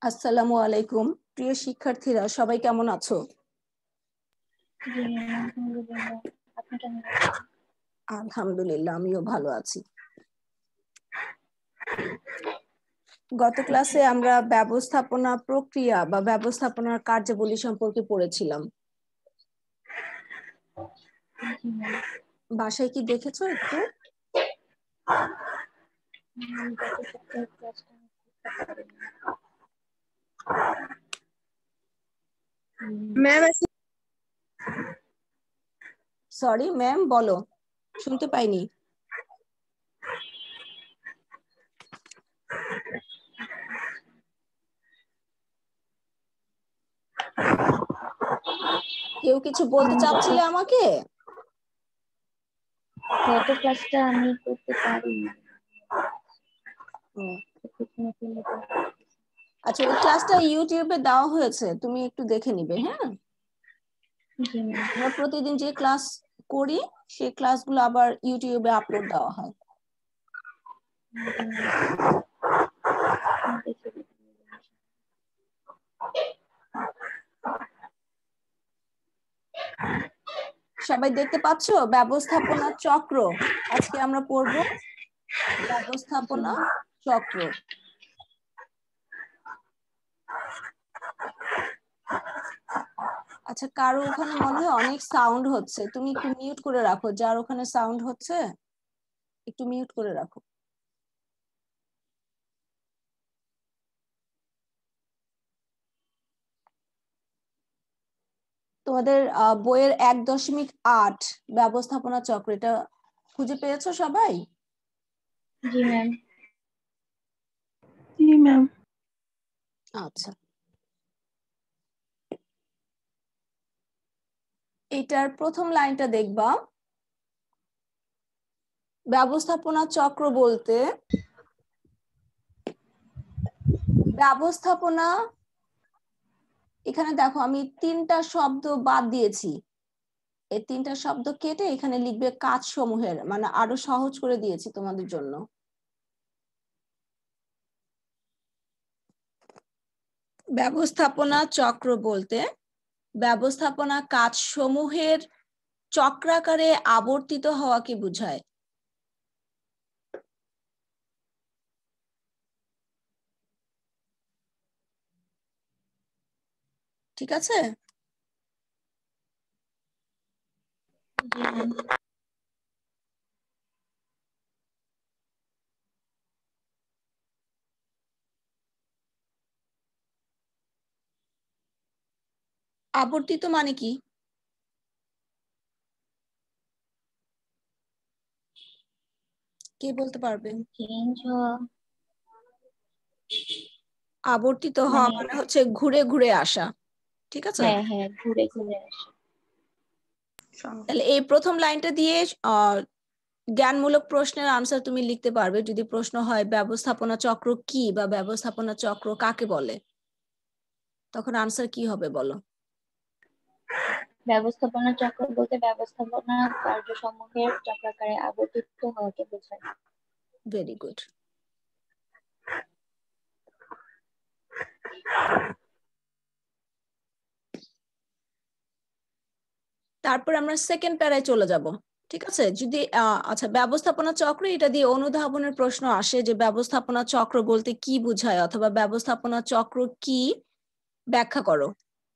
আসসালামু আলাইকুম প্রিয় শিক্ষার্থীরা, সবাই কেমন আছো? জি আলহামদুলিল্লাহ। আপনি কেমন আছেন? আলহামদুলিল্লাহ, আমিও ভালো আছি। গত ক্লাসে আমরা ব্যবস্থাপনা প্রক্রিয়া বা ব্যবস্থাপনার কার্যাবলী সম্পর্কে পড়েছিলাম। জি ম্যাম। বাসায় কি দেখেছো একটু? গত সপ্তাহের ক্লাসটা আমি করতে পারিনি। ম্যাম সরি ম্যাম, বলো, শুনতে পাইনি। কেউ কিছু বলতে চাচ্ছিলে আমাকে? গত ক্লাসটা আমি করতে পারিনি। আচ্ছা, ওই ক্লাসটা ইউটিউবে দেওয়া হয়েছে, তুমি একটু দেখে নিবে। হ্যাঁ, জি ম্যাম। আমরা প্রতিদিন যে ক্লাস করি সেই ক্লাসগুলো আবার ইউটিউবে আপলোড দেওয়া হয়। সবাই দেখতে পাচ্ছো ব্যবস্থাপনা চক্র? আজকে আমরা পড়ব ব্যবস্থাপনা চক্র। আচ্ছা, কারো ওখানে মনে হয় অনেক সাউন্ড হচ্ছে, তুমি একটু মিউট করে রাখো। যার ওখানে সাউন্ড হচ্ছে একটু মিউট করে রাখো। তোমাদের বইয়ের 1.8 ব্যবস্থাপনা চক্র, এটা খুঁজে পেয়েছো সবাই? জি ম্যাম। জি ম্যাম। আচ্ছা, এটার প্রথম লাইনটা দেখবা। ব্যবস্থাপনা চক্র বলতে ব্যবস্থাপনা, এখানে দেখো আমি 3টা শব্দ বাদ দিয়েছি। এই 3টা শব্দ কেটে এখানে লিখবে কাজ সমূহের, মানে আরো সহজ করে দিয়েছি তোমাদের জন্য। ব্যবস্থাপনা চক্র বলতে ব্যবস্থাপনা কাজ সমূহের চক্রাকারে আবর্তিত হওয়াকে বোঝায়। ঠিক আছে? জি ম্যাম। আবর্তিত মানে কি? কে বলতে পারবে? চেঞ্জ হওয়া, আবর্তিত হওয়া মানে হচ্ছে ঘুরে ঘুরে আসা। ঠিক আছে? হ্যাঁ হ্যাঁ, ঘুরে ঘুরে আসে। তাহলে এই প্রথম লাইনটা দিয়ে জ্ঞানমূলক প্রশ্নের আনসার তুমি লিখতে পারবে। যদি প্রশ্ন হয় ব্যবস্থাপনা চক্র কি বা ব্যবস্থাপনা চক্র কাকে বলে, তখন আনসার কি হবে বলো? ব্যবস্থাপনা চক্র বলতে ব্যবস্থাপনা কার্যসমূহের চক্রাকারে আবর্তিত হওয়াকে বোঝায়। Very good. তারপর আমরা সেকেন্ড প্যারায় চলে যাব। ঠিক আছে? যদি আচ্ছা, ব্যবস্থাপনা চক্র, এটা দিয়ে অনুধাবনের প্রশ্ন আসে যে ব্যবস্থাপনা চক্র বলতে কি বোঝায়, অথবা ব্যবস্থাপনা চক্র কি, ব্যাখ্যা করো।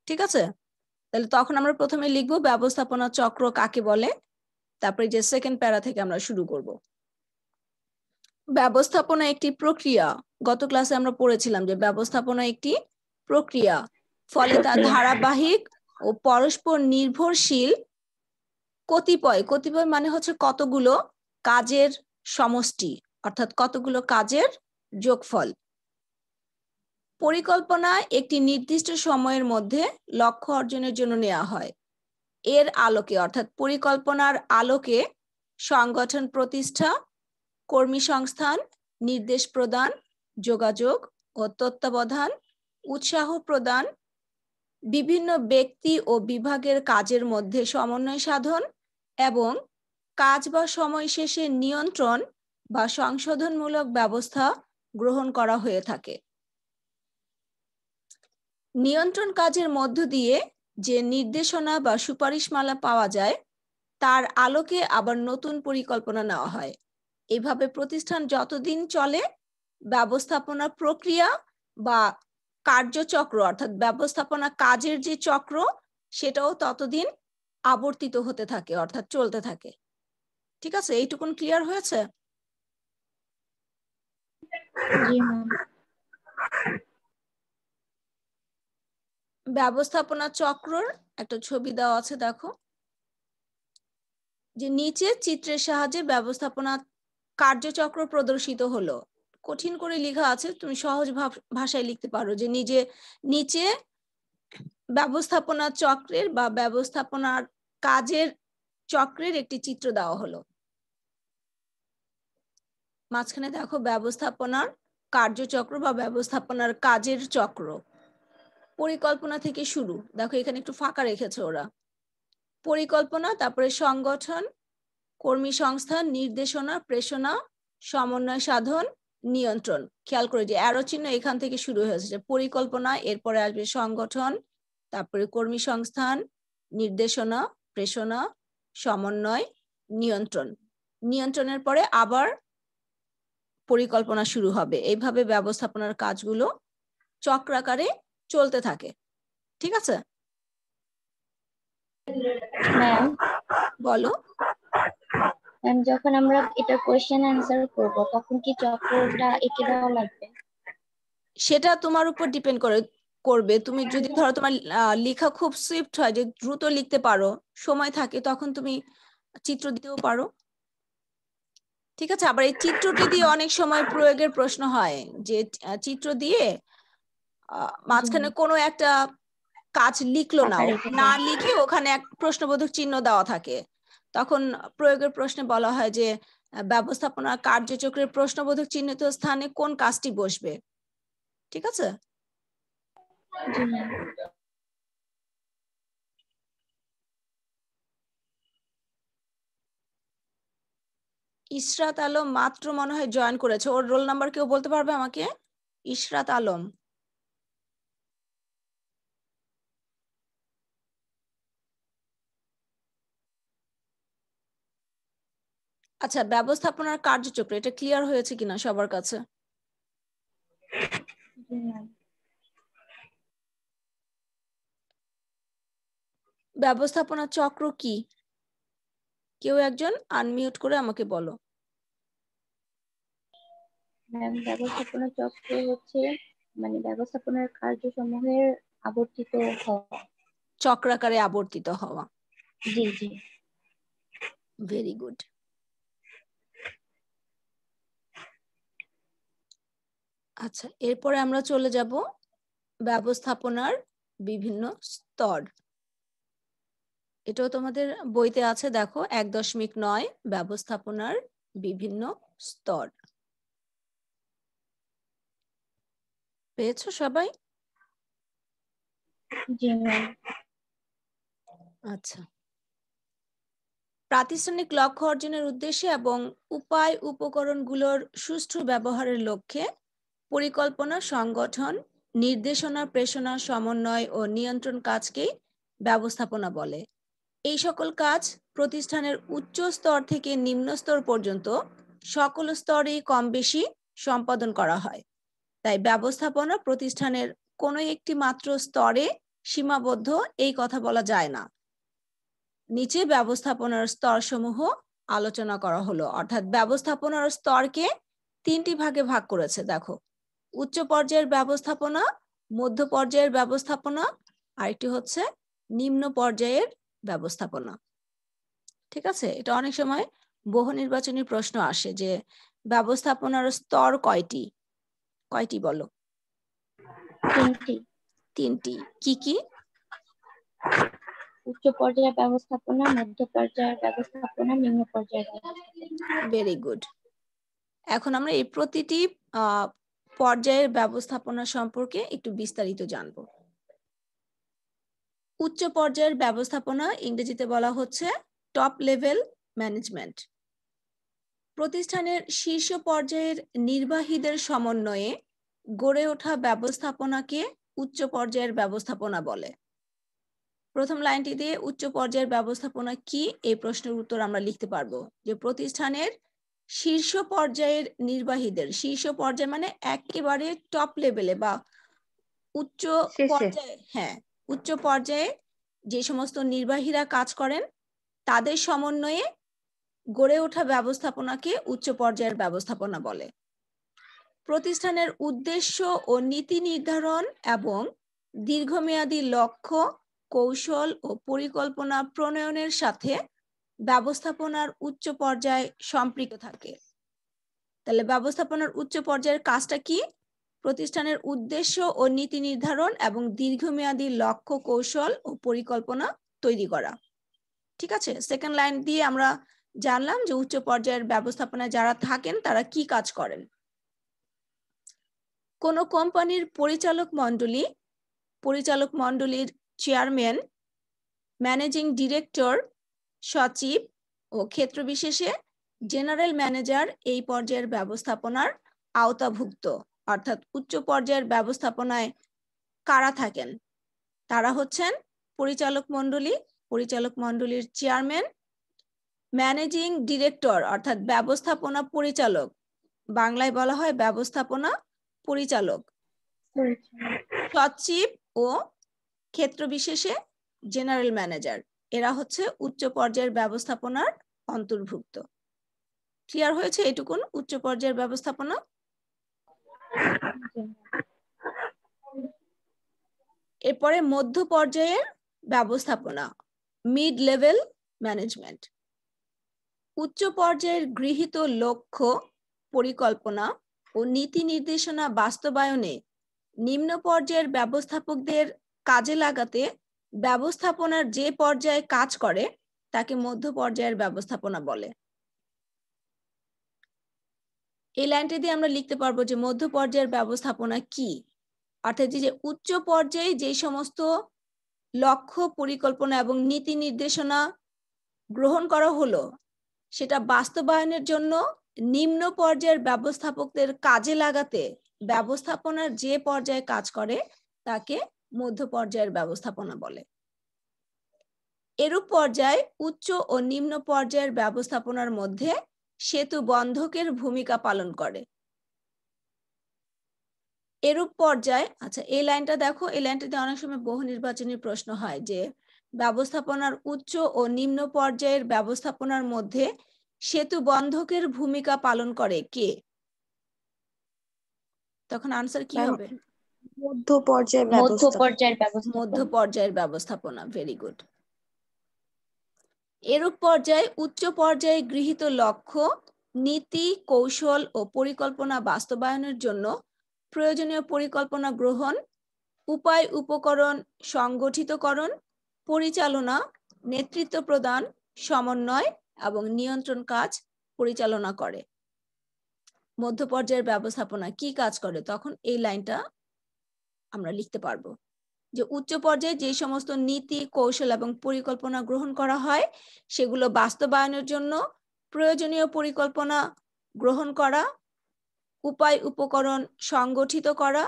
ঠিক আছে? তাহলে তখন আমরা প্রথমে লিখবো ব্যবস্থাপনা চক্র কাকে বলে, তারপরে যে সেকেন্ড প্যারা থেকে আমরা শুরু করব। ব্যবস্থাপনা একটি প্রক্রিয়া। গত ক্লাসে আমরা পড়েছিলাম যে ব্যবস্থাপনা একটি প্রক্রিয়া, ফলে তা ধারাবাহিক ও পরস্পর নির্ভরশীল কতিপয় মানে হচ্ছে কতগুলো কাজের সমষ্টি, অর্থাৎ কতগুলো কাজের যোগফল। পরিকল্পনা একটি নির্দিষ্ট সময়ের মধ্যে লক্ষ্য অর্জনের জন্য নেওয়া হয়। এর আলোকে, অর্থাৎ পরিকল্পনার আলোকে সংগঠন প্রতিষ্ঠা, কর্মী সংস্থান, নির্দেশ প্রদান, যোগাযোগ ও তত্ত্বাবধান, উৎসাহ প্রদান, বিভিন্ন ব্যক্তি ও বিভাগের কাজের মধ্যে সমন্বয় সাধন এবং কাজ বা সময় শেষে নিয়ন্ত্রণ বা সংশোধনমূলক ব্যবস্থা গ্রহণ করা হয়ে থাকে। নিয়ন্ত্রণ কাজের মধ্য দিয়ে যে নির্দেশনা বা সুপারিশমালা পাওয়া যায় তার আলোকে আবার নতুন পরিকল্পনা নেওয়া হয়। এইভাবে প্রতিষ্ঠান যতদিন চলে ব্যবস্থাপনা প্রক্রিয়া বা কার্যচক্র অর্থাৎ ব্যবস্থাপনা কাজের যে চক্র সেটাও ততদিন আবর্তিত হতে থাকে অর্থাৎ চলতে থাকে। ঠিক আছে, এইটুকুন ক্লিয়ার হয়েছে? জি ম্যাম। ব্যবস্থাপনা চক্রর একটা ছবি দেওয়া আছে, দেখো যে নিচে চিত্রের সাহায্যে ব্যবস্থাপনা কার্যচক্র প্রদর্শিত হলো। কঠিন করে লেখা আছে, তুমি সহজ ভাষায় লিখতে পারো যে নিচে ব্যবস্থাপনা চক্রের বা ব্যবস্থাপনার কাজের চক্রের একটি চিত্র দেওয়া হলো। মাঝখানে দেখো ব্যবস্থাপনার কার্যচক্র বা ব্যবস্থাপনার কাজের চক্র। পরিকল্পনা থেকে শুরু, দেখো এখানে একটু ফাঁকা রেখেছে ওরা। পরিকল্পনা, তারপরে সংগঠন, কর্মী সংস্থান, নির্দেশনা, প্রেরণা, সমন্বয় সাধন, নিয়ন্ত্রণ। খেয়াল করে যে অ্যারো চিহ্ন এখান থেকে শুরু হয়েছে। পরিকল্পনা, এরপরে আসবে সংগঠন, তারপরে কর্মী সংস্থান, নির্দেশনা, প্রেরণা, সমন্বয়, নিয়ন্ত্রণ। নিয়ন্ত্রণের পরে আবার পরিকল্পনা শুরু হবে। এইভাবে ব্যবস্থাপনার কাজগুলো চক্রাকারে চলতে থাকে। ঠিক আছে ম্যাম? বলো। ম্যাম, যখন আমরা এটা কোশ্চেন অ্যান্সার করব তখন কি চক্রটা এঁকে দেওয়া লাগবে? সেটা তোমার উপর ডিপেন্ড করবে। তুমি যদি ধরো তোমার লেখা খুব সুইফট হয়, যে দ্রুত লিখতে পারো, সময় থাকে, তখন তুমি চিত্র দিতেও পারো। ঠিক আছে, আবার এই চিত্রটি দিয়ে অনেক সময় প্রয়োগের প্রশ্ন হয়, যে চিত্র দিয়ে মাঝখানে কোনো একটা কাজ লিখলো না, না লিখে ওখানে এক প্রশ্নবোধক চিহ্ন দেওয়া থাকে, তখন প্রয়োগের প্রশ্নে বলা হয় যে ব্যবস্থাপনা কার্যচক্রের প্রশ্নবোধক চিহ্নিত স্থানে কোন কাজটি বসবে। ঠিক আছে, জি ম্যাম। ইশরাত আলম মাত্র মনে হয় জয়েন করেছে, ওর রোল নাম্বার কেউ বলতে পারবে আমাকে? ইশরাত আলম। আচ্ছা, ব্যবস্থাপনার কার্যচক্র এটা ক্লিয়ার হয়েছে কিনা সবার কাছে? জি ম্যাম। ব্যবস্থাপনা চক্র কি? কেউ একজন আনমিউট করে আমাকে বলো। ম্যাম, ব্যবস্থাপনা চক্র হচ্ছে মানে ব্যবস্থাপনার কার্যসমূহের আবর্তিত হওয়া। চক্রাকারে আবর্তিত হওয়া। জি জি। Very good. আচ্ছা, এরপরে আমরা চলে যাব ব্যবস্থাপনার বিভিন্ন স্তর। এটাও তোমাদের বইতে আছে, দেখো 1.9 ব্যবস্থাপনার বিভিন্ন স্তর। পেয়েছো সবাই? জি ম্যাম। আচ্ছা, প্রাতিষ্ঠানিক লক্ষ্য অর্জনের উদ্দেশ্যে এবং উপায় উপকরণগুলোর সুষ্ঠু ব্যবহারের লক্ষ্যে পরিকল্পনা, সংগঠন, নির্দেশনা, প্রেরণা, সমন্বয় ও নিয়ন্ত্রণ কাজকেই ব্যবস্থাপনা বলে। এই সকল কাজ প্রতিষ্ঠানের উচ্চ স্তর থেকে নিম্ন স্তর পর্যন্ত সকল স্তরেই কম বেশি সম্পাদন করা হয়। তাই ব্যবস্থাপনা প্রতিষ্ঠানের কোনো একটি মাত্র স্তরে সীমাবদ্ধ এই কথা বলা যায় না। নিচে ব্যবস্থাপনার স্তরসমূহ আলোচনা করা হলো, অর্থাৎ ব্যবস্থাপনার স্তরকে 3টি ভাগে ভাগ করেছে। দেখো, উচ্চ পর্যায়ের ব্যবস্থাপনা, মধ্য পর্যায়ের ব্যবস্থাপনা, আরেকটি হচ্ছে নিম্ন পর্যায়ের ব্যবস্থাপনা। ঠিক আছে, এটা অনেক সময় বহু নির্বাচনী প্রশ্ন আসে যে ব্যবস্থাপনার স্তর কয়টি? কয়টি বলো? 3টি। 3টি। কি কি? উচ্চ পর্যায়ের ব্যবস্থাপনা, মধ্য পর্যায়ের ব্যবস্থাপনা, নিম্ন পর্যায়ের ব্যবস্থাপনা। Very good. এখন আমরা এই প্রতিটি পর্যায়ের ব্যবস্থাপনা সম্পর্কে একটু বিস্তারিত জানব। উচ্চ পর্যায়ের ব্যবস্থাপনা ইংরেজিতে বলা হচ্ছে টপ লেভেল ম্যানেজমেন্ট। প্রতিষ্ঠানের শীর্ষ পর্যায়ের নির্বাহীদের সমন্বয়ে গড়ে ওঠা ব্যবস্থাপনাকে উচ্চ পর্যায়ের ব্যবস্থাপনা বলে। প্রথম লাইনটি দিয়ে উচ্চ পর্যায়ের ব্যবস্থাপনা কি এই প্রশ্নের উত্তর আমরা লিখতে পারবো যে প্রতিষ্ঠানের শীর্ষ পর্যায়ের নির্বাহীদের, শীর্ষ পর্যায়ে মানে একেবারে টপ লেভেলে বা উচ্চ পর্যায়ে, হ্যাঁ উচ্চ পর্যায়ে যে সমস্ত নির্বাহীরা কাজ করেন তাদের সমন্বয়ে গড়ে ওঠা ব্যবস্থাপনাকে উচ্চ পর্যায়ের ব্যবস্থাপনা বলে। প্রতিষ্ঠানের উদ্দেশ্য ও নীতি নির্ধারণ এবং দীর্ঘমেয়াদী লক্ষ্য, কৌশল ও পরিকল্পনা প্রণয়নের সাথে ব্যবস্থাপনার উচ্চ পর্যায় সম্পৃক্ত থাকে। তাহলে ব্যবস্থাপনার উচ্চ পর্যায়ের কাজটা কি? প্রতিষ্ঠানের উদ্দেশ্য ও নীতি নির্ধারণ এবং দীর্ঘমেয়াদী লক্ষ্য, কৌশল ও পরিকল্পনা তৈরি করা। ঠিক আছে, সেকেন্ড লাইন দিয়ে আমরা জানলাম যে উচ্চ পর্যায়ের ব্যবস্থাপনায় যারা থাকেন তারা কি কাজ করেন। কোন কোম্পানির পরিচালক মণ্ডলীর চেয়ারম্যান, ম্যানেজিং ডিরেক্টর, সচিব ও ক্ষেত্র বিশেষে জেনারেল ম্যানেজার এই পর্যায়ের ব্যবস্থাপনার আওতাভুক্ত। অর্থাৎ উচ্চ পর্যায়ের ব্যবস্থাপনায় কারা থাকেন? তারা হচ্ছেন পরিচালক মণ্ডলীর চেয়ারম্যান, ম্যানেজিং ডিরেক্টর অর্থাৎ ব্যবস্থাপনা পরিচালক, বাংলায় বলা হয় ব্যবস্থাপনা পরিচালক, সচিব ও ক্ষেত্র বিশেষে জেনারেল ম্যানেজার, এরা হচ্ছে উচ্চ পর্যায়ের ব্যবস্থাপনার অন্তর্ভুক্ত। ক্লিয়ার হয়েছে এটুকুন উচ্চ পর্যায়ের ব্যবস্থাপনা? এরপরে মধ্য পর্যায়ের ব্যবস্থাপনা, মিড লেভেল ম্যানেজমেন্ট। উচ্চ পর্যায়ের গৃহীত লক্ষ্য, পরিকল্পনা ও নীতি নির্দেশনা বাস্তবায়নে নিম্ন পর্যায়ের ব্যবস্থাপকদের কাজে লাগাতে ব্যবস্থাপনার যে পর্যায়ে কাজ করে তাকে মধ্য পর্যায়ের ব্যবস্থাপনা বলে। এই লাইনটি দিয়ে আমরা লিখতে পারবো যে মধ্য পর্যায়ের ব্যবস্থাপনা কি, অর্থাৎ যে উচ্চ পর্যায়ে যে সমস্ত লক্ষ্য, পরিকল্পনা এবং নীতি নির্দেশনা গ্রহণ করা হলো সেটা বাস্তবায়নের জন্য নিম্ন পর্যায়ের ব্যবস্থাপকদের কাজে লাগাতে ব্যবস্থাপনার যে পর্যায়ে কাজ করে তাকে মধ্য পর্যায়ের ব্যবস্থাপনা বলে। এরূপ পর্যায়ে উচ্চ ও নিম্ন পর্যায়ের ব্যবস্থাপনার মধ্যে সেতু বন্ধকের ভূমিকা পালন করে। এরূপ পর্যায়ে, আচ্ছা এই লাইনটা দেখো, এই লাইনটাতে অনেক সময় বহু নির্বাচনী প্রশ্ন হয় যে ব্যবস্থাপনার উচ্চ ও নিম্ন পর্যায়ের ব্যবস্থাপনার মধ্যে সেতু বন্ধকের ভূমিকা পালন করে কে? তখন আনসার কি হবে? মধ্য পর্যায়ের ব্যবস্থাপনা। Very good. এরূপ পর্যায়ে উচ্চ পর্যায়ে গৃহীত লক্ষ্য, নীতি, কৌশল ও পরিকল্পনা বাস্তবায়নের জন্য প্রয়োজনীয় পরিকল্পনা গ্রহণ, উপায় উপকরণ সংগঠিতকরণ, পরিচালনা, নেতৃত্ব প্রদান, সমন্বয় এবং নিয়ন্ত্রণ কাজ পরিচালনা করে। মধ্য পর্যায়ের ব্যবস্থাপনা কি কাজ করে? তখন এই লাইনটা আমরা লিখতে পারবো যে উচ্চ পর্যায়ে যে সমস্ত নীতি, কৌশল এবং পরিকল্পনা গ্রহণ করা হয় সেগুলো বাস্তবায়নের জন্য প্রয়োজনীয় পরিকল্পনা গ্রহণ করা, উপায় উপকরণ সংগঠিত করা,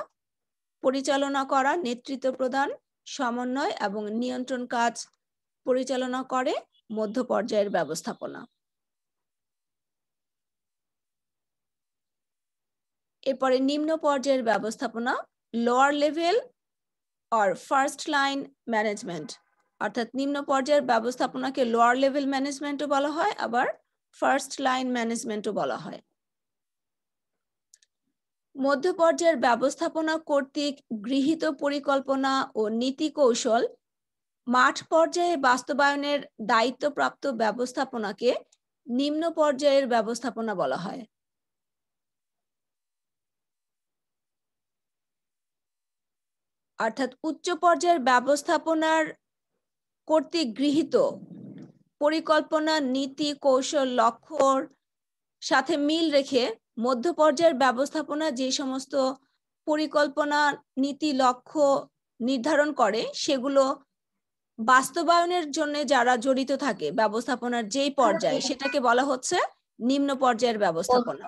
পরিচালনা করা, নেতৃত্ব প্রদান, সমন্বয় এবং নিয়ন্ত্রণ কাজ পরিচালনা করে মধ্য পর্যায়ের ব্যবস্থাপনা। এরপরে নিম্ন পর্যায়ের ব্যবস্থাপনা, lower level or first line management. অর্থাৎ নিম্ন পর্যায়ের ব্যবস্থাপনাকে লোয়ার লেভেল ম্যানেজমেন্টও বলা হয়, আবার ফার্স্ট লাইন ম্যানেজমেন্টও বলা হয়। মধ্য পর্যায়ের ব্যবস্থাপনা কর্তৃক গৃহীত পরিকল্পনা ও নীতি কৌশল মাঠ পর্যায়ে বাস্তবায়নের দায়িত্বপ্রাপ্ত ব্যবস্থাপনাকে নিম্ন পর্যায়ের ব্যবস্থাপনা বলা হয়। অর্থাৎ উচ্চ পর্যায়ের ব্যবস্থাপনার কর্তৃক গৃহীত পরিকল্পনা, নীতি, কৌশল, লক্ষ্যর সাথে মিল রেখে মধ্য পর্যায়ের ব্যবস্থাপনা যে সমস্ত পরিকল্পনা, নীতি, লক্ষ্য নির্ধারণ করে সেগুলো বাস্তবায়নের জন্য যারা জড়িত থাকে ব্যবস্থাপনার যেই পর্যায়ে সেটাকে বলা হচ্ছে নিম্ন পর্যায়ের ব্যবস্থাপনা।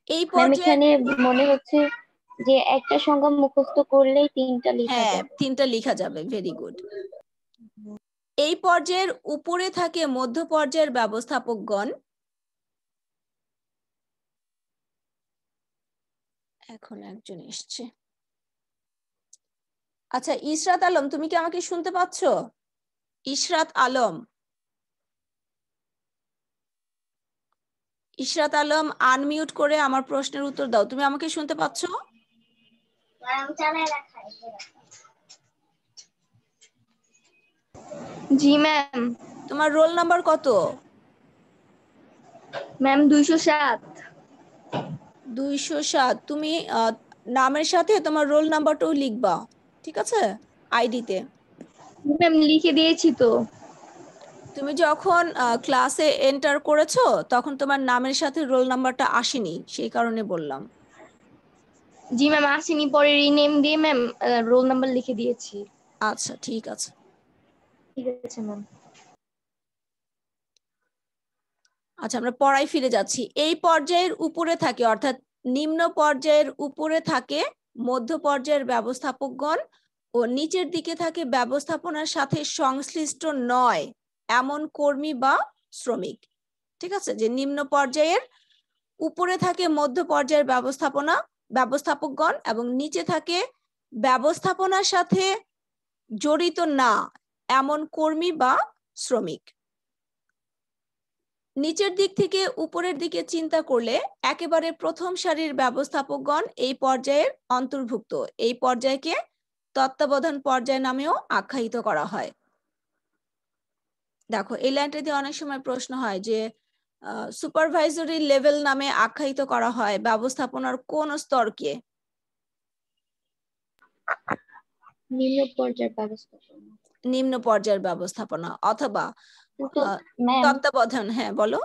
এই পর্যায়ে মনে হচ্ছে যে একটা সংখ্যা মুখস্থ করলেই তিনটা লেখা হ্যাঁ, যাবে। তিনটা লেখা যাবে, ভেরি গুড। এই পর্যায়ের উপরে থাকে মধ্য পর্যায়ের ব্যবস্থাপকগণ। এখন একজন এসছে। আচ্ছা, ইশরাত আলম, তুমি কি আমাকে শুনতে পাচ্ছ? ইশরাত আলম, ইশরাত আলম, আনমিউট করে আমার প্রশ্নের উত্তর দাও। তুমি আমাকে শুনতে পাচ্ছ? জি ম্যাম। তোমার রোল নাম্বার কত? ম্যাম 207। 207। তুমি নামের সাথে তোমার রোল নাম্বারটাও লিখবা, ঠিক আছে, আইডিতে। ম্যাম লিখে দিয়েছি তো। তুমি যখন ক্লাসে এন্টার করেছো তখন তোমার নামের সাথে রোল নাম্বারটা আসেনি, সেই কারণে বললাম। জি ম্যাম আসেনি, পরে রিনেম দিয়ে ম্যাম রোল নাম্বার লিখে দিয়েছি। আচ্ছা, ঠিক আছে। ঠিক আছে ম্যাম। আচ্ছা, আমরা পড়ায় ফিরে যাচ্ছি। এই পর্যায়ের উপরে থাকে, অর্থাৎ নিম্ন পর্যায়ের উপরে থাকে মধ্য পর্যায়ের ব্যবস্থাপকগণ ও নিচের দিকে থাকে ব্যবস্থাপনার সাথে সংশ্লিষ্ট নয় এমন কর্মী বা শ্রমিক। ঠিক আছে, যে নিম্ন পর্যায়ের উপরে থাকে মধ্য পর্যায়ের ব্যবস্থাপকগণ এবং নিচে থাকে ব্যবস্থাপনার সাথে জড়িত না এমন কর্মী বা শ্রমিক। নিচের দিক থেকে উপরের দিকে চিন্তা করলে একেবারে প্রথম সারির ব্যবস্থাপকগণ এই পর্যায়ের অন্তর্ভুক্ত। এই পর্যায়কে তত্ত্বাবধান পর্যায় নামেও আখ্যায়িত করা হয়। দেখো, এই লাইনটা দিয়ে অনেক সময় প্রশ্ন হয় যে সুপারভাইজরি লেভেল নামে আখ্যায়িত করা হয় ব্যবস্থাপনার কোন স্তরকে? নিম্ন পর্যায়ের ব্যবস্থাপনা। নিম্ন পর্যায়ের ব্যবস্থাপনা অথবা কিন্তু ম্যাম তত্ত্বাবধান। হ্যাঁ, বলো।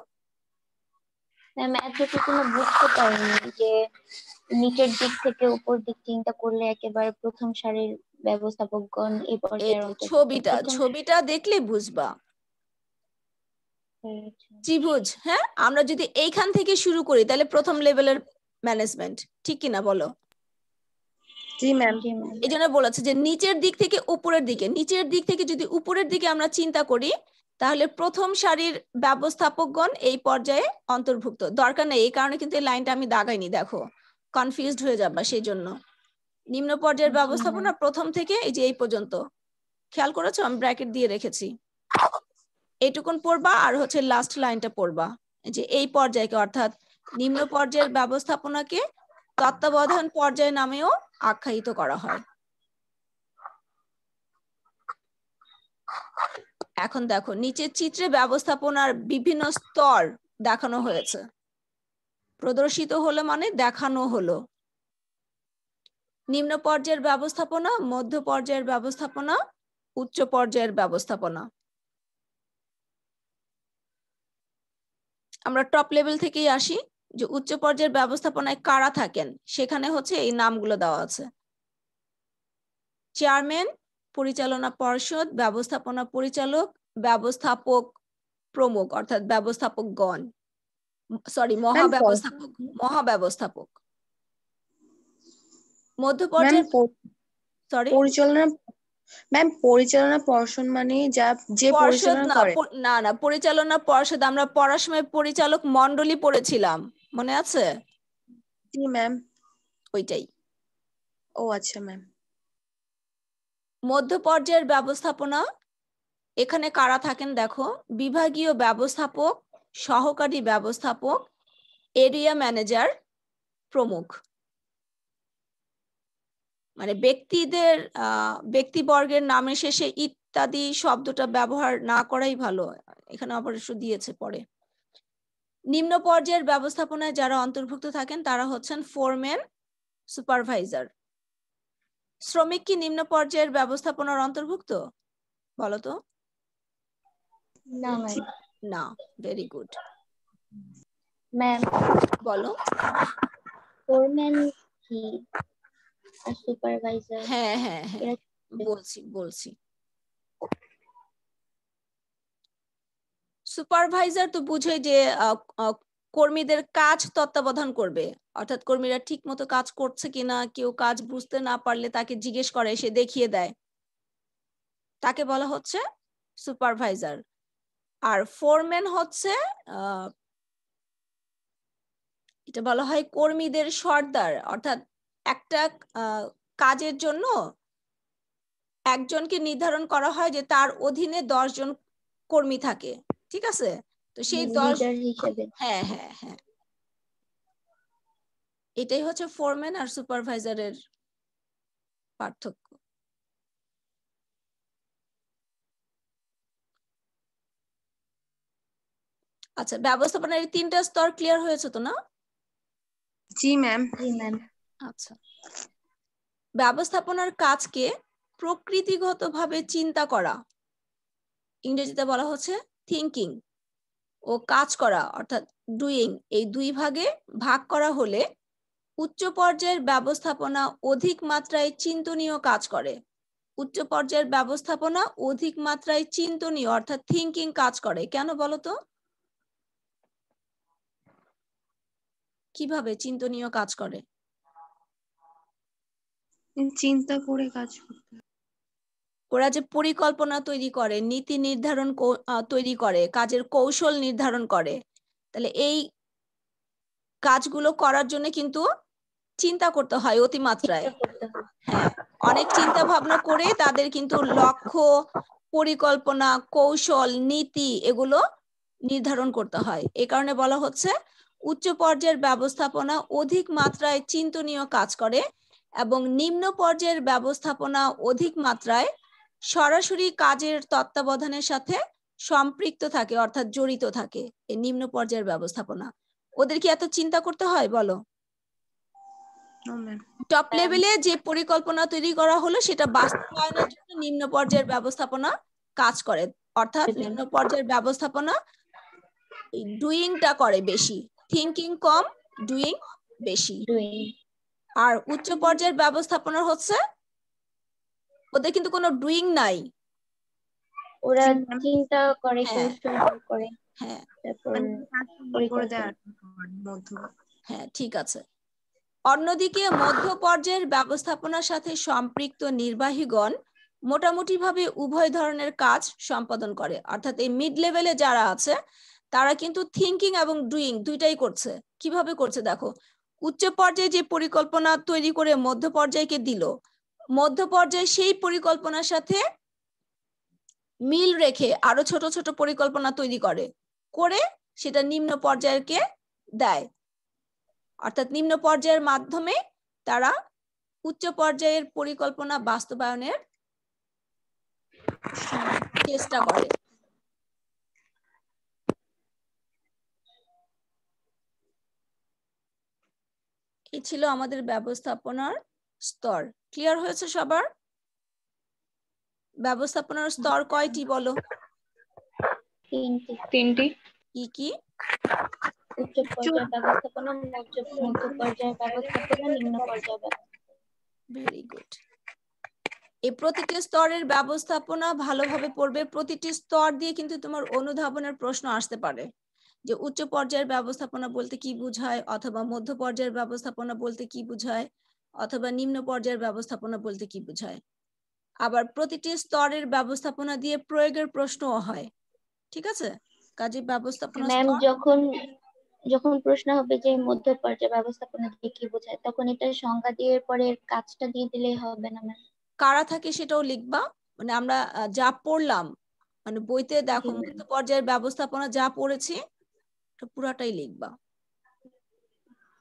ম্যাম এতটুকু না বুঝতে পারিনি যে নিচের দিক থেকে উপর দিক চিন্তা করলে একেবারে প্রথম সারির ব্যবস্থাপকগণ এই এই পর্যায়ের অন্তর্ভুক্ত। ছবিটা দেখলে বুঝবা। ত্রিভুজ, হ্যাঁ, আমরা যদি এইখান থেকে শুরু করি তাহলে প্রথম লেভেলের ম্যানেজমেন্ট, ঠিক কিনা বলো? জি ম্যাম। এই জন্য বলেছে যে নিচের দিক থেকে উপরের দিকে, নিচের দিক থেকে যদি উপরের দিকে আমরা চিন্তা করি তাহলে প্রথম সারির ব্যবস্থাপকগণ এই পর্যায়ে অন্তর্ভুক্ত। দরকার নেই, এই কারণে কিন্তু এই লাইনটা আমি দাগাইনি, দেখো কনফিউজড হয়ে যাবা সেই জন্য। নিম্ন পর্যায়ের ব্যবস্থাপনা প্রথম থেকে এই যে এই পর্যন্ত, খেয়াল করেছো আমি ব্র্যাকেট দিয়ে রেখেছি। এইটুকুন পড়বা আর হচ্ছে লাস্ট লাইনটা পড়বা, যে এই পর্যায়কে অর্থাৎ নিম্ন পর্যায়ের ব্যবস্থাপনাকে তত্ত্বাবধান পর্যায় নামেও আখ্যায়িত করা হয়। এখন দেখো, নিচের চিত্রে ব্যবস্থাপনার বিভিন্ন স্তর দেখানো হয়েছে। প্রদর্শিত হলো মানে দেখানো হলো। নিম্ন পর্যায়ের ব্যবস্থাপনা, মধ্য পর্যায়ের ব্যবস্থাপনা, উচ্চ পর্যায়ের ব্যবস্থাপনা। আমরা টপ লেভেল থেকেই আসি, যে উচ্চ পর্যায়ের ব্যবস্থাপনায় কারা থাকেন সেখানে হচ্ছে এই নামগুলো দেওয়া আছে। চেয়ারম্যান, পরিচালনা পর্ষদ, ব্যবস্থাপনা পরিচালক, ব্যবস্থাপক প্রমুখ অর্থাৎ ব্যবস্থাপকগণ, সরি মহাব্যবস্থাপক। মধ্য পর্যায়ের সরি পরিচালনা পর্ষদ মানে যে পরিচালনা করে। না, পরিচালনা পর্ষদ আমরা পড়ার সময় পরিচালক মণ্ডলী পড়েছিলাম, মনে আছে? জি ম্যাম। ওইটাই। ও আচ্ছা ম্যাম। মধ্য পর্যায়ের ব্যবস্থাপনা, এখানে কারা থাকেন দেখো, বিভাগীয় ব্যবস্থাপক, সহকারী ব্যবস্থাপক, এরিয়া ম্যানেজার প্রমুখ। মানে ব্যক্তিবর্গের নামের শেষে ইত্যাদি শব্দটা ব্যবহার না করাই ভালো, এখানে অবশ্য দিয়েছে পরে। নিম্ন পর্যায়ের ব্যবস্থাপনায় যারা অন্তর্ভুক্ত থাকেন তারা হচ্ছেন ফোরম্যান, সুপারভাইজার। শ্রমিক কি নিম্ন পর্যায়ের ব্যবস্থাপনার অন্তর্ভুক্ত? বলো তো। না, ভেরি গুড ম্যাম। বলো। ফোরম্যান কি আর সুপারভাইজার? হ্যাঁ, বলছি। সুপারভাইজার তো বুঝে যে কর্মীদের কাজ তত্ত্বাবধান করবে, অর্থাৎ কর্মীরা ঠিক মতো কাজ করছে কিনা, কেউ কাজ বুঝতে না পারলে তাকে জিজ্ঞেস করে, সে দেখিয়ে দেয়, তাকে বলা হচ্ছে সুপারভাইজার। আর ফোরম্যান হচ্ছে এটা বলা হয় কর্মীদের সর্দার, অর্থাৎ একটা কাজের জন্য একজনকে নির্ধারণ করা হয় যে তার অধীনে 10 জন কর্মী থাকে, ঠিক আছে? তো সেই 10, লিডার হিসেবে। হ্যাঁ হ্যাঁ হ্যাঁ, এটাই হচ্ছে ফোরম্যান আর সুপারভাইজারের পার্থক্য। আচ্ছা, ব্যবস্থাপনার এই 3টা স্তর ক্লিয়ার হয়েছে তো না? জি ম্যাম। জি ম্যাম। আচ্ছা, ব্যবস্থাপনার কাজকে প্রকৃতিগতভাবে চিন্তা করা, ইংরেজিতে বলা হচ্ছে থিঙ্কিং, ও কাজ করা অর্থাৎ ডুইং, এই 2 ভাগে ভাগ করা হলে উচ্চ পর্যায়ের ব্যবস্থাপনা অধিক মাত্রায় চিন্তনীয় কাজ করে। উচ্চ পর্যায়ের ব্যবস্থাপনা অধিক মাত্রায় চিন্তনীয় অর্থাৎ থিঙ্কিং কাজ করে। কেন বলো তো? কিভাবে চিন্তনীয় কাজ করে? চিন্তা করে কাজ করতে। ওরা যে পরিকল্পনা তৈরি করে, নীতি নির্ধারণ তৈরি করে, কাজের কৌশল নির্ধারণ করে, তাহলে এই কাজগুলো করার জন্য কিন্তু চিন্তা করতে হয় অতিমাত্রায়। হ্যাঁ, অনেক চিন্তা ভাবনা করে তাদের কিন্তু লক্ষ্য, পরিকল্পনা, কৌশল, নীতি এগুলো নির্ধারণ করতে হয়। এই কারণে বলা হচ্ছে উচ্চ পর্যায়ের ব্যবস্থাপনা অধিক মাত্রায় চিন্তনীয় কাজ করে এবং নিম্ন পর্যায়ের ব্যবস্থাপনা অধিক মাত্রায় সরাসরি কাজের তত্ত্বাবধানের সাথে সম্পৃক্ত থাকে, অর্থাৎ জড়িত থাকে। এই নিম্ন পর্যায়ের ব্যবস্থাপনা, ওদের কি এত চিন্তা করতে হয় বলো? টপ লেভেলে যে পরিকল্পনা তৈরি করা হলো সেটা বাস্তবায়নের জন্য নিম্ন পর্যায়ের ব্যবস্থাপনা কাজ করে, অর্থাৎ নিম্ন পর্যায়ের ব্যবস্থাপনা ডুইংটা করে বেশি, থিঙ্কিং কম, ডুইং বেশি। আর উচ্চ পর্যায়ের ব্যবস্থাপনা হচ্ছে ওদের কিন্তু কোনো ডুইং নাই, ওরা চিন্তা করে, হ্যাঁ কৌশল করে, হ্যাঁ তারপর হ্যাঁ, ঠিক আছে। অন্যদিকে মধ্য পর্যায়ের ব্যবস্থাপনার সাথে সম্পৃক্ত নির্বাহীগণ মোটামুটিভাবে উভয় ধরনের কাজ সম্পাদন করে, অর্থাৎ এই মিড লেভেলে যারা আছে তারা কিন্তু থিঙ্কিং এবং ডুইং দুইটাই করছে। কিভাবে করছে দেখো, উচ্চ পর্যায়ে যে পরিকল্পনা তৈরি করে মধ্য পর্যায়কে দিল, মধ্য পর্যায়ে সেই পরিকল্পনার সাথে মিল রেখে আরো ছোট ছোট পরিকল্পনা তৈরি করে, করে সেটা নিম্ন পর্যায়কে দেয়, অর্থাৎ নিম্ন পর্যায়ের মাধ্যমে তারা উচ্চ পর্যায়ের পরিকল্পনা বাস্তবায়নের চেষ্টা করে। এই ছিল আমাদের ব্যবস্থাপনার স্তর। ক্লিয়ার হয়েছে সবার? ব্যবস্থাপনার স্তর কয়টি বলো? 3টি। কি কি? উচ্চ পর্যায়ের ব্যবস্থাপনা, মধ্য পর্যায়ের ব্যবস্থাপনা, নিম্ন পর্যায়ের ব্যবস্থাপনা। Very good. এই প্রতিটি স্তরের ব্যবস্থাপনা ভালোভাবে পড়বে। প্রতিটি স্তর দিয়ে কিন্তু তোমার অনুধাবনের প্রশ্ন আসতে পারে, যে উচ্চ পর্যায়ের ব্যবস্থাপনা বলতে কি বোঝায়, অথবা মধ্য পর্যায়ের ব্যবস্থাপনা বলতে কি বোঝায়, অথবা নিম্ন পর্যায়ের ব্যবস্থাপনা বলতে কি বোঝায়। আবার প্রতিটি স্তরের ব্যবস্থাপনা দিয়ে প্রয়োগের প্রশ্নও হয়, ঠিক আছে? কাজে ব্যবস্থাপনা ম্যাম, যখন প্রশ্ন হবে যে মধ্য পর্যায়ে ব্যবস্থাপনা দিয়ে কি বোঝায়, তখন এটা সংজ্ঞা দিয়ে পরে কাজটা দিয়ে দিলেই হবে না ম্যাম? কারা থাকে সেটাও লিখবা, মানে আমরা যা পড়লাম, মানে বইতে দেখো মধ্য পর্যায়ের ব্যবস্থাপনা যা পড়েছি পুরাটাই লিখবা,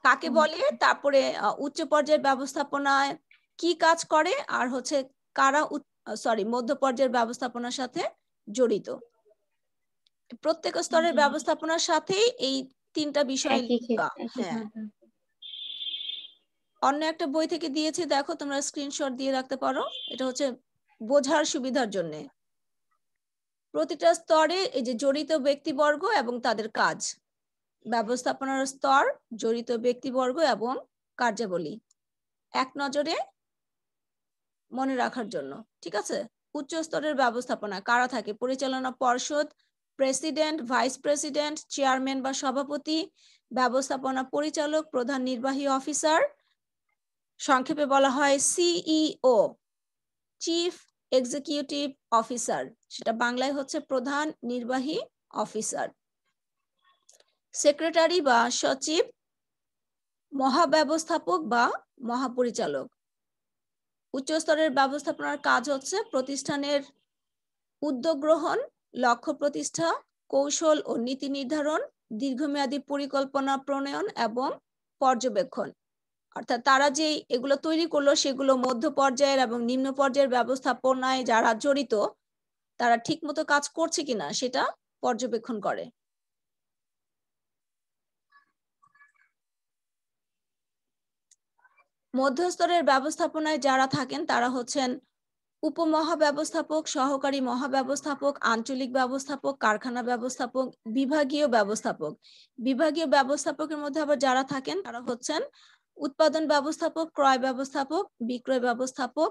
কাকে বলে, তারপরে উচ্চ পর্যায়ের ব্যবস্থাপনায় কি কাজ করে, আর হচ্ছে কারা মধ্য পর্যায়ের ব্যবস্থাপনার সাথে জড়িত। প্রত্যেক স্তরের ব্যবস্থাপনার সাথেই এই 3টা বিষয় লিখবা। হ্যাঁ, অন্য একটা বই থেকে দিয়েছি, দেখো তোমরা স্ক্রিনশট দিয়ে রাখতে পারো, এটা হচ্ছে বোঝার সুবিধার জন্য। প্রতিটা স্তরে এই যে জড়িত ব্যক্তিবর্গ এবং তাদের কাজ, ব্যবস্থাপনার স্তর, জড়িত ব্যক্তিবর্গ এবং কার্যাবলী এক নজরে মনে রাখার জন্য, ঠিক আছে? উচ্চ স্তরের ব্যবস্থাপনা কারা থাকে? পরিচালনা পর্ষদ, প্রেসিডেন্ট, ভাইস প্রেসিডেন্ট, চেয়ারম্যান বা সভাপতি, ব্যবস্থাপনা পরিচালক, প্রধান নির্বাহী অফিসার, সংক্ষেপে বলা হয় সিইও, চিফ এক্সিকিউটিভ অফিসার, সেটা বাংলায় হচ্ছে প্রধান নির্বাহী অফিসার। সেক্রেটারি বা সচিব, মহাব্যবস্থাপক বা মহাপরিচালক। উচ্চস্তরের ব্যবস্থাপনার কাজ হচ্ছে প্রতিষ্ঠানের উদ্যোগ গ্রহণ, লক্ষ্য প্রতিষ্ঠা, কৌশল ও নীতি নির্ধারণ, দীর্ঘমেয়াদী পরিকল্পনা প্রণয়ন এবং পর্যবেক্ষণ। অর্থাৎ তারা যে এগুলো তৈরি করলো সেগুলো মধ্য পর্যায়ের এবং নিম্ন পর্যায়ের ব্যবস্থাপনায় যারা জড়িত তারা ঠিকমতো কাজ করছে কিনা সেটা পর্যবেক্ষণ করে। মধ্যস্তরের ব্যবস্থাপনায় যারা থাকেন তারা হচ্ছেন উপমহাব্যবস্থাপক, সহকারী মহাব্যবস্থাপক, আঞ্চলিক ব্যবস্থাপক, কারখানা ব্যবস্থাপক, বিভাগীয় ব্যবস্থাপক। বিভাগীয় ব্যবস্থাপকের মধ্যে আবার যারা থাকেন তারা হচ্ছেন উৎপাদন ব্যবস্থাপক, ক্রয় ব্যবস্থাপক, বিক্রয় ব্যবস্থাপক,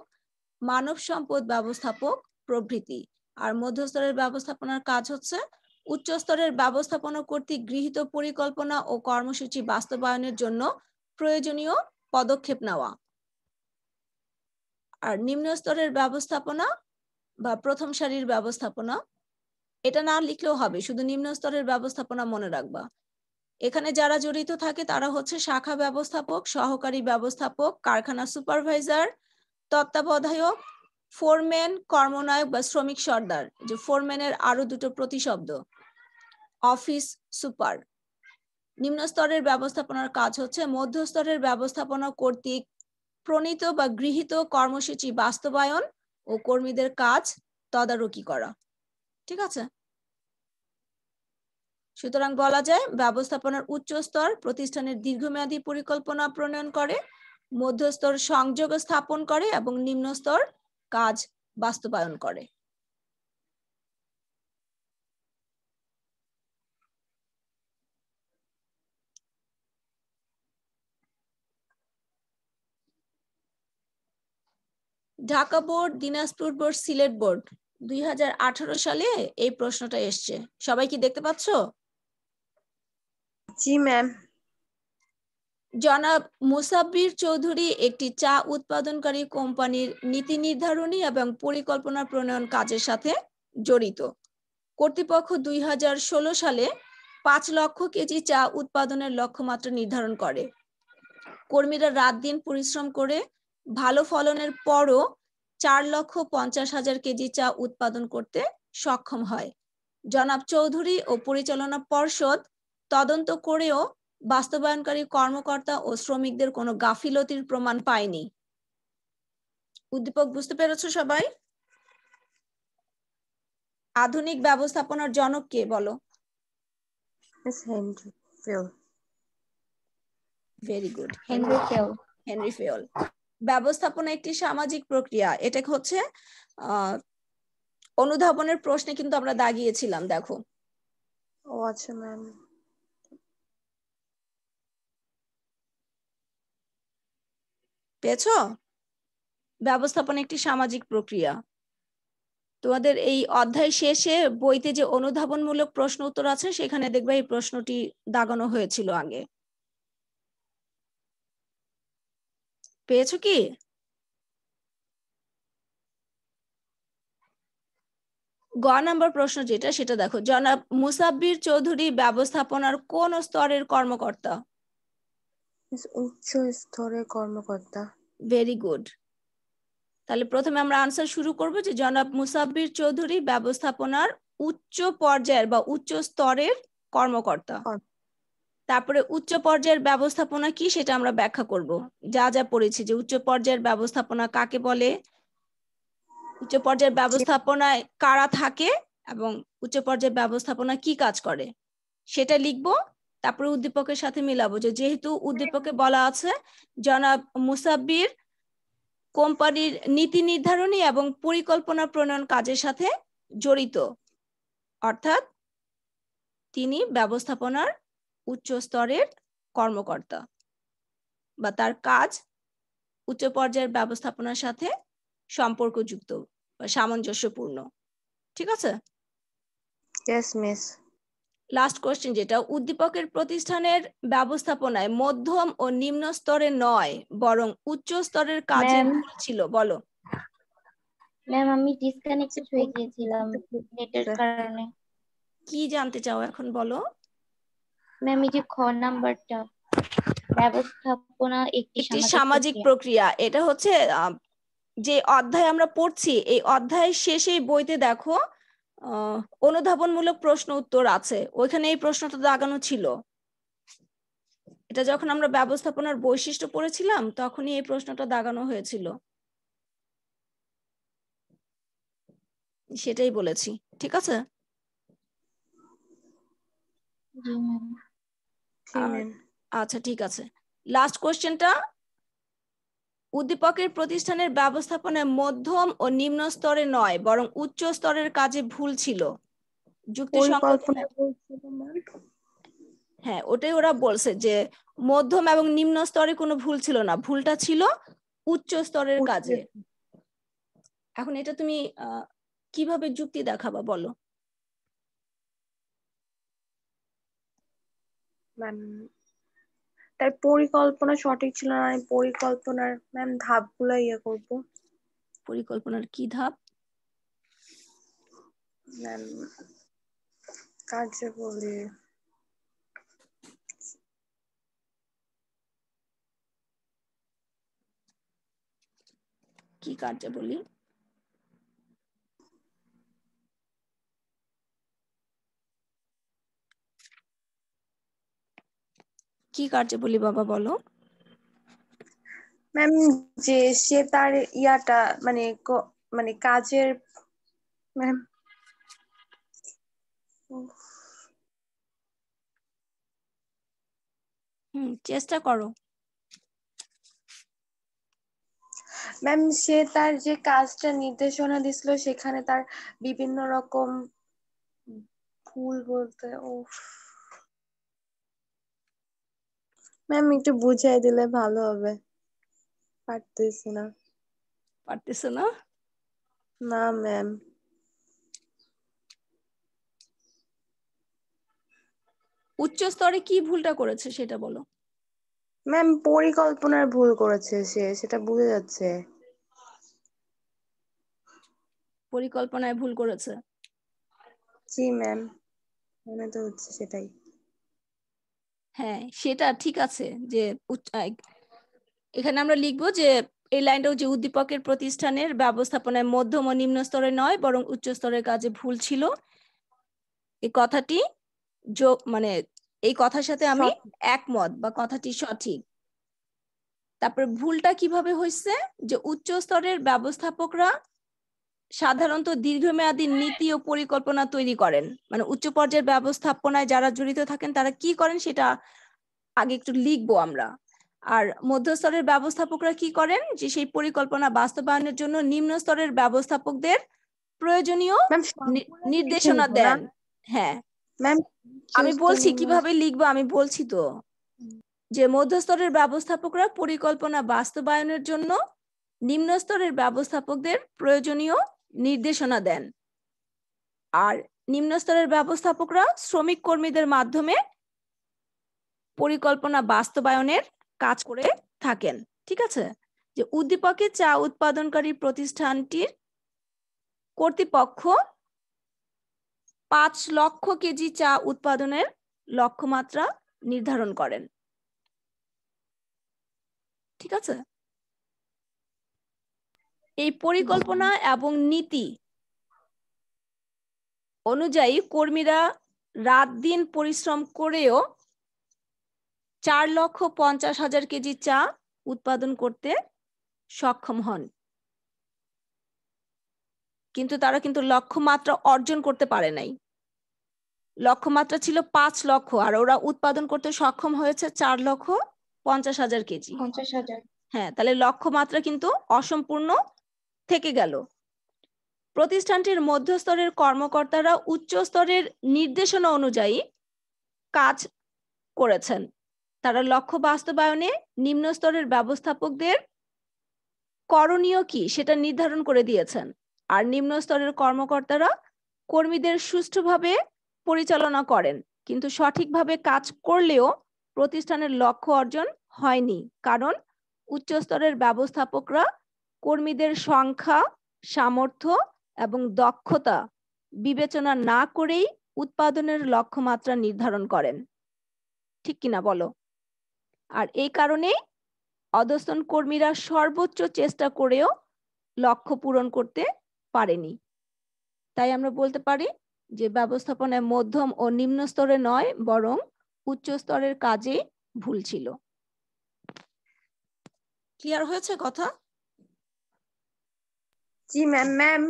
মানব সম্পদ ব্যবস্থাপক প্রভৃতি। আর মধ্যস্তরের ব্যবস্থাপনার কাজ হচ্ছে উচ্চ স্তরের ব্যবস্থাপনা কর্তৃক গৃহীত পরিকল্পনা ও কর্মসূচি বাস্তবায়নের জন্য প্রয়োজনীয় পদক্ষেপ নেওয়া। আর নিম্ন স্তরের ব্যবস্থাপনা বা প্রথম সারির ব্যবস্থাপনা, এটা না লিখলেও হবে, শুধু নিম্ন স্তরের ব্যবস্থাপনা মনে রাখবা। এখানে যারা জড়িত থাকে তারা হচ্ছে শাখা ব্যবস্থাপক, সহকারী ব্যবস্থাপক, কারখানা সুপারভাইজার, তত্ত্বাবধায়ক, ফোরম্যান, কর্মনায়ক বা শ্রমিক সর্দার, যে ফোরম্যানের আরো দুটো প্রতিশব্দ, অফিস সুপার। নিম্ন স্তরের ব্যবস্থাপনার কাজ হচ্ছে মধ্যস্তরের ব্যবস্থাপনা কর্তৃক প্রণীত বা গৃহীত কর্মসূচি বাস্তবায়ন ও কর্মীদের কাজ তদারকি করা। ঠিক আছে? সুতরাং বলা যায় ব্যবস্থাপনার উচ্চ স্তর প্রতিষ্ঠানের দীর্ঘমেয়াদী পরিকল্পনা প্রণয়ন করে, মধ্যস্তর সংযোগ স্থাপন করে এবং নিম্ন স্তর কাজ বাস্তবায়ন করে। Dhaka board, Dinajpur board, Sylhet board 2018 সালে এই প্রশ্নটা এসছে। সবাই কি দেখতে পাচ্ছ? জি ম্যাম। জনাব মুসাব্বির চৌধুরী একটি চা উৎপাদনকারী কোম্পানির নীতি নির্ধারণী এবং পরিকল্পনা প্রণয়ন কাজের সাথে জড়িত। কর্তৃপক্ষ 2016 সালে 5 লক্ষ কেজি চা উৎপাদনের লক্ষ্যমাত্রা নির্ধারণ করে। কর্মীরা রাত দিন পরিশ্রম করে ভালো ফলনের পরও 4,50,000 কেজি চা উৎপাদন করতে সক্ষম হয়। জনাব চৌধুরী ও পরিচালনা পর্ষদ তদন্ত করেও বাস্তবায়নকারী কর্মকর্তা ও শ্রমিকদের কোনো গাফিলতির প্রমাণ পায়নি। উদ্দীপক বুঝতে পেরেছো সবাই? আধুনিক ব্যবস্থাপনার জনক কে বলো? Henry fail. Very good, Henry fail. Henry fail. ব্যবস্থাপনা একটি সামাজিক প্রক্রিয়া, এটা হচ্ছে অনুধাবনের প্রশ্নে কিন্তু আমরা দাগিয়েছিলাম, দেখো। ও আচ্ছা ম্যাম। পেয়েছো? ব্যবস্থাপনা একটি সামাজিক প্রক্রিয়া। তোমাদের এই অধ্যায় শেষে বইতে যে অনুধাবনমূলক প্রশ্ন উত্তর আছে সেখানে দেখবে এই প্রশ্নটি দাগানো হয়েছিল আগে। পেয়েছো কি? গ নাম্বার প্রশ্ন যেটা, সেটা দেখো, জনাব মুসাব্বির চৌধুরী ব্যবস্থাপনার কোন স্তরের কর্মকর্তা? উচ্চ স্তরের কর্মকর্তা। Very good. তাহলে প্রথমে আমরা আনসার শুরু করব যে জনাব মুসাব্বির চৌধুরী ব্যবস্থাপনার উচ্চ পর্যায়ের বা উচ্চ স্তরের কর্মকর্তা। তারপরে উচ্চ পর্যায়ের ব্যবস্থাপনা কি সেটা আমরা ব্যাখ্যা করব, যা যা পড়েছি যে উচ্চ পর্যায়ের ব্যবস্থাপনা কাকে বলে, উচ্চ পর্যায়ের ব্যবস্থাপনায় কারা থাকে এবং উচ্চ পর্যায়ের ব্যবস্থাপনা কি কাজ করে সেটা লিখবো। তারপরে উদ্দীপকের সাথে মিলাবো যে যেহেতু উদ্দীপকে বলা আছে জনাব মুসাব্বির কোম্পানির নীতি নির্ধারণী এবং পরিকল্পনা প্রণয়ন কাজের সাথে জড়িত, অর্থাৎ তিনি ব্যবস্থাপনার উচ্চ স্তরের কর্মকর্তা বা তার কাজ উচ্চ পর্যায়ের ব্যবস্থাপনার সাথে সম্পর্কযুক্ত বা সামঞ্জস্যপূর্ণ। ঠিক আছে? Yes miss. লাস্ট কোশ্চেন যেটা, উদ্দীপকের প্রতিষ্ঠানের ব্যবস্থাপনায় মধ্যম ও নিম্ন স্তরে নয় বরং উচ্চ স্তরের কাজে ম্যাম ভুল ছিল, বলো। ম্যাম আমি ডিসকানেক্টেড হয়ে গিয়েছিলাম নেটের কারণে। কি জানতে চাও এখন বলো। ম্যাম এই যে খ নাম্বারটা, ব্যবস্থাপনা একটি একটি সামাজিক প্রক্রিয়া, এটা হচ্ছে যে অধ্যায় আমরা পড়ছি এই অধ্যায়ের শেষেই বইতে দেখো অনুধাবনমূলক প্রশ্ন উত্তর আছে, ওইখানে এই প্রশ্নটা দাগানো ছিল। এটা যখন আমরা ব্যবস্থাপনার বৈশিষ্ট্য পড়েছিলাম তখনই এই প্রশ্নটা দাগানো হয়েছিল, সেটাই বলেছি। ঠিক আছে। জি ম্যাম। আচ্ছা ঠিক আছে, লাস্ট কোশ্চেনটা, উদ্দীপকের প্রতিষ্ঠানের ব্যবস্থাপনায় মধ্যম ও নিম্ন স্তরে নয় বরং উচ্চ স্তরের কাজে ভুল ছিল, যুক্তিসঙ্গত। হ্যাঁ ওটাই ওরা বলছে যে মধ্যম এবং নিম্ন স্তরে কোনো ভুল ছিল না, ভুলটা ছিল উচ্চ স্তরের কাজে। এখন এটা তুমি কিভাবে যুক্তি দেখাবা বলো। তার পরিকল্পনা সঠিক ছিল না, আমি পরিকল্পনার ম্যাম ধাপগুলো করব। পরিকল্পনার কি ধাপ? ম্যাম কার্যাবলী, কি কার্যাবলী? কি কার্যাবলী বাবা বলো। ম্যাম যে সে তার ইয়াটা মানে মানে কাজের ম্যাম চেষ্টা করো। ম্যাম সে তার যে কাজটা নির্দেশনা দিছিল সেখানে তার বিভিন্ন রকম ভুল বলতে ম্যাম একটু বুঝাই দিলে ভালো হবে, পারতেছি না। পারতেছো না? না ম্যাম। উচ্চ স্তরে কি ভুলটা করেছে সেটা বলো। ম্যাম পরিকল্পনার ভুল করেছে সে, সেটা বুঝে যাচ্ছে। পরিকল্পনায় ভুল করেছে? জি ম্যাম, মনে তো হচ্ছে সেটাই। হ্যাঁ সেটা ঠিক আছে যে এখানে আমরা লিখবো যে এই লাইনটাও যে উদ্দীপকের প্রতিষ্ঠানের ব্যবস্থাপনায় মধ্যম ও নিম্ন স্তরে নয় বরং উচ্চ স্তরের কাজে ভুল ছিল, এই কথাটি মানে এই কথার সাথে আমি একমত বা কথাটি সঠিক। তারপরে ভুলটা কিভাবে হয়েছে, যে উচ্চ স্তরের ব্যবস্থাপকরা সাধারণত দীর্ঘমেয়াদী নীতি ও পরিকল্পনা তৈরি করেন, মানে উচ্চ পর্যায়ের ব্যবস্থাপনায় যারা জড়িত থাকেন তারা কি করেন সেটা আগে একটু লিখবো আমরা। আর মধ্যস্তরের ব্যবস্থাপকরা কি করেন, যে সেই পরিকল্পনা বাস্তবায়নের জন্য নিম্ন স্তরের ব্যবস্থাপকদের প্রয়োজনীয় নির্দেশনা দেন। হ্যাঁ আমি বলছি কিভাবে লিখবো, আমি বলছি তো, যে মধ্যস্তরের ব্যবস্থাপকরা পরিকল্পনা বাস্তবায়নের জন্য নিম্ন স্তরের ব্যবস্থাপকদের প্রয়োজনীয় নির্দেশনা দেন, আর নিম্ন স্তরের ব্যবস্থাপকরা শ্রমিক কর্মীদের মাধ্যমে পরিকল্পনা বাস্তবায়নের কাজ করে থাকেন। ঠিক আছে। যে উদ্দীপকে চা উৎপাদনকারী প্রতিষ্ঠানটির কর্তৃপক্ষ 5 লক্ষ কেজি চা উৎপাদনের লক্ষ্যমাত্রা নির্ধারণ করেন। ঠিক আছে। এই পরিকল্পনা এবং নীতি অনুযায়ী কর্মীরা রাত দিন পরিশ্রম করেও 4,50,000 কেজি চা উৎপাদন করতে সক্ষম হন, কিন্তু তারা কিন্তু লক্ষ্যমাত্রা অর্জন করতে পারে নাই। লক্ষ্যমাত্রা ছিল 5 লক্ষ আর ওরা উৎপাদন করতে সক্ষম হয়েছে 4,50,000 কেজি। 50,000। হ্যাঁ, তাহলে লক্ষ্যমাত্রা কিন্তু অসম্পূর্ণ থেকে গেল। প্রতিষ্ঠানটির মধ্যস্তরের কর্মকর্তারা উচ্চ স্তরের নির্দেশনা অনুযায়ী কাজ করেছেন, তারা লক্ষ্য বাস্তবায়নে নিম্ন স্তরের ব্যবস্থাপকদের করণীয় কি সেটা নির্ধারণ করে দিয়েছেন, আর নিম্ন স্তরের কর্মকর্তারা কর্মীদের সুষ্ঠুভাবে পরিচালনা করেন, কিন্তু সঠিকভাবে কাজ করলেও প্রতিষ্ঠানের লক্ষ্য অর্জন হয়নি, কারণ উচ্চস্তরের ব্যবস্থাপকরা কর্মীদের সংখ্যা, সামর্থ্য এবং দক্ষতা বিবেচনা না করেই উৎপাদনের লক্ষ্যমাত্রা নির্ধারণ করেন। ঠিক কিনা বলো? আর এই কারণেই অধস্তন কর্মীরা সর্বোচ্চ চেষ্টা করেও লক্ষ্য পূরণ করতে পারেনি। তাই আমরা বলতে পারি যে ব্যবস্থাপনায় মধ্যম ও নিম্ন স্তরে নয়, বরং উচ্চ স্তরের কাজে ভুল ছিল। ক্লিয়ার হয়েছে কথা? জি ম্যাম।